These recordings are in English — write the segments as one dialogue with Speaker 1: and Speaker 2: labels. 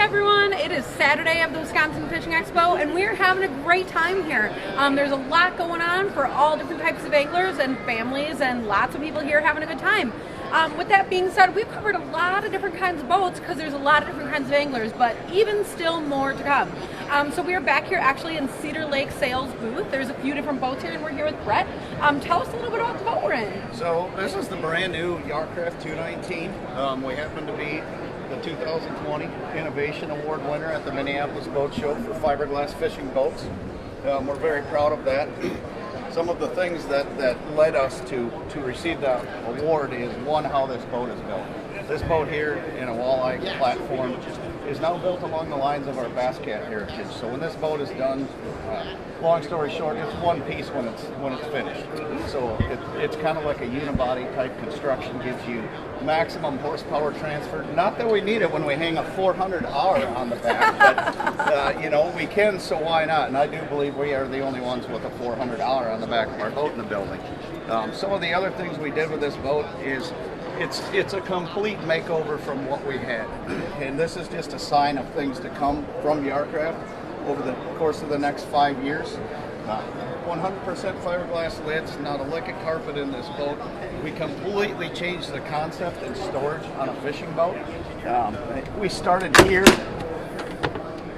Speaker 1: everyone, it is Saturday of the Wisconsin Fishing Expo and we're having a great time here. There's a lot going on for all different types of anglers and families and lots of people here having a good time. With that being said, we've covered a lot of different kinds of boats because there's a lot of different kinds of anglers, but even still more to come. So we are back here actually in Cedar Lake Sales booth. There's a few different boats here and we're here with Brett. Tell us a little bit about the boat we're in.
Speaker 2: So this is the brand new Yar-Craft 219. We happen to be the 2020 Innovation Award winner at the Minneapolis Boat Show for fiberglass fishing boats. We're very proud of that. Some of the things that led us to receive that award is, one, how this boat is built. This boat here in a walleye platform is now built along the lines of our bass cat heritage. So when this boat is done, long story short, it's one piece when it's finished. So it's kind of like a unibody type construction, gives you maximum horsepower transfer. Not that we need it when we hang a 400R on the back, but you know, we can, so why not? And I do believe we are the only ones with a 400R on the back of our boat in the building. Some of the other things we did with this boat is it's a complete makeover from what we had, and this is just a sign of things to come from Yar-Craft over the course of the next 5 years. 100% fiberglass lids, not a lick of carpet in this boat. We completely changed the concept and storage on a fishing boat. We started here.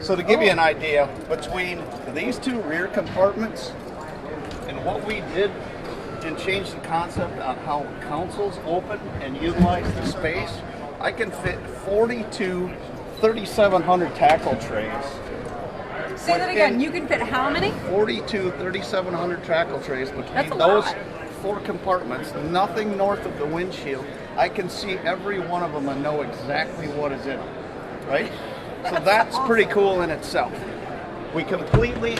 Speaker 2: So to give you an idea, between these two rear compartments and what we did and change the concept on how consoles open and utilize the space, I can fit 42 3,700 tackle trays.
Speaker 1: Say that again, you can fit how many?
Speaker 2: 42 3,700 tackle trays between those four compartments, nothing north of the windshield. I can see every one of them and know exactly what is in them, right? So that's awesome. Pretty cool in itself. We completely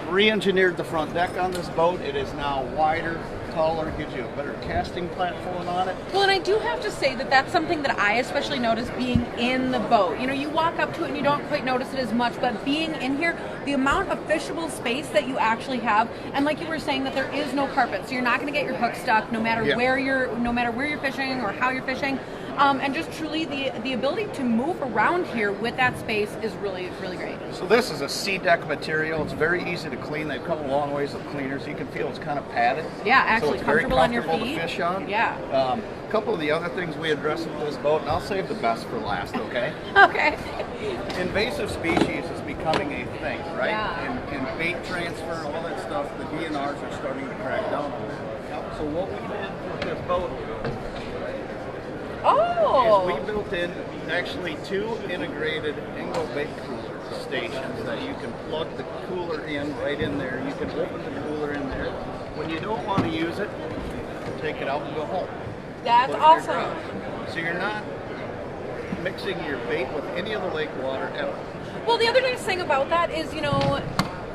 Speaker 2: re-engineered the front deck on this boat. It is now wider, taller, gives you a better casting platform on it.
Speaker 1: Well, and I do have to say that that's something that I especially notice being in the boat. You know, you walk up to it and you don't quite notice it as much, but being in here, the amount of fishable space that you actually have, and like you were saying, that there is no carpet, so you're not going to get your hook stuck no matter where you're fishing or how you're fishing. And just truly the ability to move around here with that space is really, really great.
Speaker 2: So this is a C-deck material. It's very easy to clean. They've come a long ways with cleaners. You can feel it's kind of padded.
Speaker 1: Yeah, actually,
Speaker 2: so it's very
Speaker 1: comfortable on your feet.
Speaker 2: To fish on.
Speaker 1: Yeah.
Speaker 2: A couple of the other things we address with this boat, and I'll save the best for last, okay?
Speaker 1: Okay.
Speaker 2: Invasive species is becoming a thing, right?
Speaker 1: Yeah.
Speaker 2: And bait transfer and all that stuff, the DNRs are starting to crack down on it. So what we did with this boat is we built in actually 2 integrated Ingo bait cooler stations that you can plug the cooler in right in there. You can open the cooler in there. When you don't want to use it, take it out and go home.
Speaker 1: That's awesome.
Speaker 2: So you're not mixing your bait with any of the lake water ever.
Speaker 1: Well, the other nice thing about that is, you know,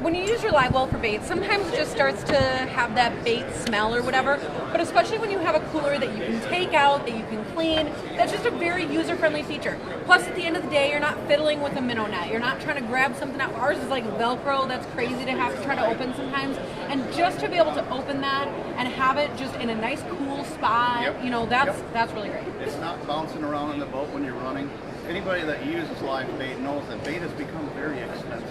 Speaker 1: when you use your live well for bait, sometimes it just starts to have that bait smell or whatever, but especially when you have a cooler that you can take out, that you can clean, that's just a very user-friendly feature. Plus, at the end of the day, you're not fiddling with a minnow net. You're not trying to grab something out. Ours is like Velcro. That's crazy to have to try to open sometimes. And just to be able to open that and have it just in a nice, cool spot, you know, that's really great.
Speaker 2: It's not bouncing around in the boat when you're running. Anybody that uses live bait knows that bait has become very expensive,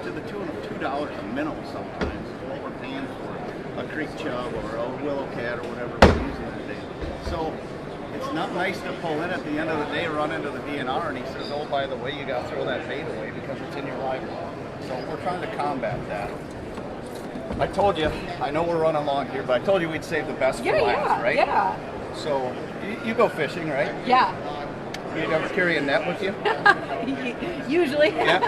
Speaker 2: to the tune of $2 a minnow sometimes is what we're paying for a creek chub or a willow cat or whatever we're using today. So it's not nice to pull in at the end of the day, run into the DNR, and he says, oh, by the way, you got to throw that bait away because it's in your live well. So we're trying to combat that. I told you, I know we're running long here, but I told you we'd save the best for last, right?
Speaker 1: Yeah.
Speaker 2: So you go fishing, right?
Speaker 1: Yeah.
Speaker 2: You ever carry a net with you?
Speaker 1: Usually.
Speaker 2: Yeah,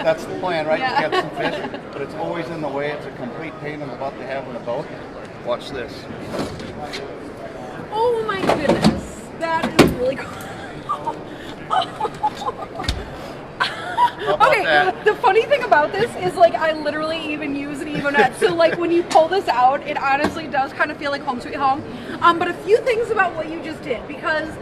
Speaker 2: that's the plan, right?
Speaker 1: Yeah.
Speaker 2: To get some fish, but it's always in the way. It's a complete pain in the butt to have in a boat. Watch this.
Speaker 1: Oh my goodness, that is really cool. Okay,
Speaker 2: that?
Speaker 1: The funny thing about this is, like, I literally even use an Evo net, so like when you pull this out, it honestly does kind of feel like home sweet home. But a few things about what you just did, because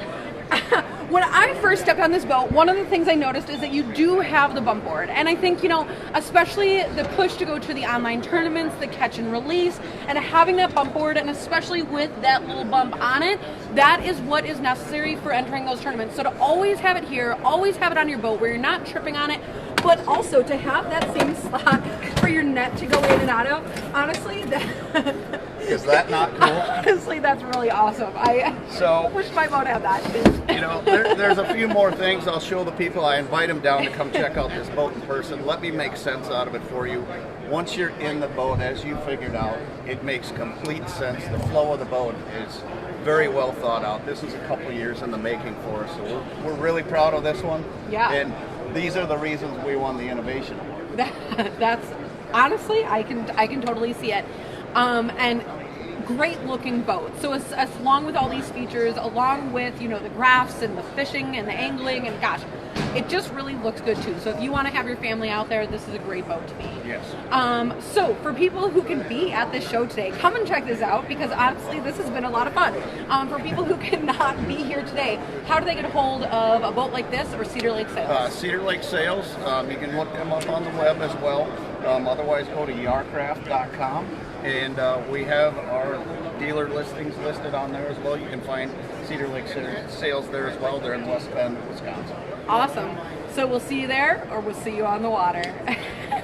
Speaker 1: When I first stepped on this boat, one of the things I noticed is that you do have the bump board. And I think, you know, especially the push to go to the online tournaments, the catch and release, and having that bump board, and especially with that little bump on it, that is what is necessary for entering those tournaments. So to always have it here, always have it on your boat where you're not tripping on it, but also to have that same slot for your net to go in and out of, honestly,
Speaker 2: is that not cool?
Speaker 1: Honestly, that's really awesome. I wish my boat had that.
Speaker 2: You know, there's a few more things I'll show the people. I invite them down to come check out this boat in person. Let me make sense out of it for you. Once you're in the boat, as you figured out, it makes complete sense. The flow of the boat is very well thought out. This is a couple years in the making for us, so we're really proud of this one.
Speaker 1: Yeah.
Speaker 2: And these are the reasons we won the Innovation Award.
Speaker 1: That's honestly, I can totally see it. And great looking boat. So as along with all these features, along with, you know, the graphs and the fishing and the angling, and gosh, it just really looks good too. So if you want to have your family out there, this is a great boat to be.
Speaker 2: Yes.
Speaker 1: So for people who can be at this show today, come and check this out, because honestly, this has been a lot of fun. For people who cannot be here today, how do they get a hold of a boat like this or Cedar Lake Sales?
Speaker 2: Cedar Lake Sales, you can look them up on the web as well. Otherwise, go to Yar-Craft.com, and we have our dealer listings listed on there as well. You can find Cedar Lake Sales there as well. They're in West Bend, Wisconsin.
Speaker 1: Awesome. So we'll see you there, or we'll see you on the water.